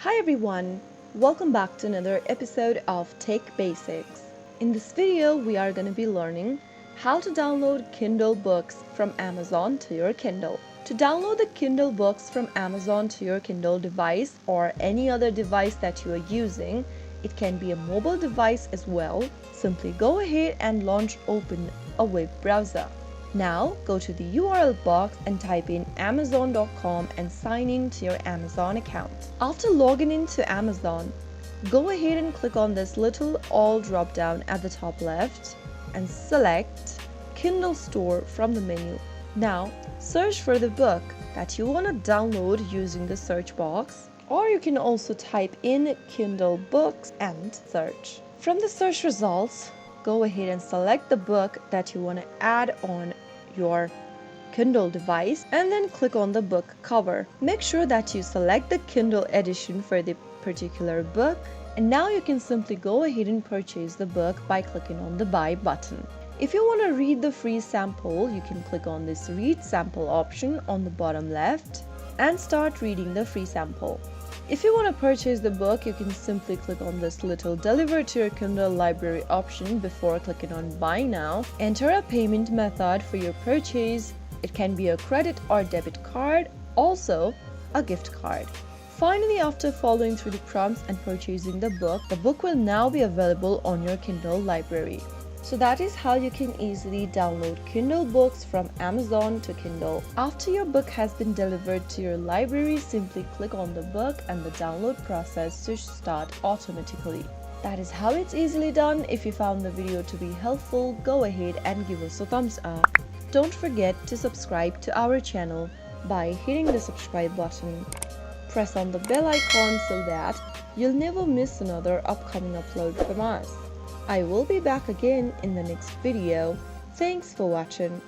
Hi everyone, welcome back to another episode of Tech Basics. In this video, we are going to be learning how to download Kindle books from Amazon to your Kindle. To download the Kindle books from Amazon to your Kindle device or any other device that you are using, it can be a mobile device as well, simply go ahead and open a web browser. Now go to the URL box and type in amazon.com and sign in to your Amazon account. After logging into Amazon, go ahead and click on this little all drop down at the top left and select Kindle Store from the menu. Now search for the book that you want to download using the search box, or you can also type in Kindle books and search. From the search results, go ahead and select the book that you want to add on your Kindle device and then click on the book cover. Make sure that you select the Kindle edition for the particular book, and now you can simply go ahead and purchase the book by clicking on the buy button. If you want to read the free sample, you can click on this read sample option on the bottom left and start reading the free sample. If you want to purchase the book, you can simply click on this little deliver to your Kindle library option before clicking on buy now. Enter a payment method for your purchase. It can be a credit or debit card, also a gift card. Finally, after following through the prompts and purchasing the book will now be available on your Kindle library. So that is how you can easily download Kindle books from Amazon to Kindle. After your book has been delivered to your library, simply click on the book and the download process to start automatically. That is how it's easily done. If you found the video to be helpful, go ahead and give us a thumbs up. Don't forget to subscribe to our channel by hitting the subscribe button. Press on the bell icon so that you'll never miss another upcoming upload from us. I will be back again in the next video. Thanks for watching.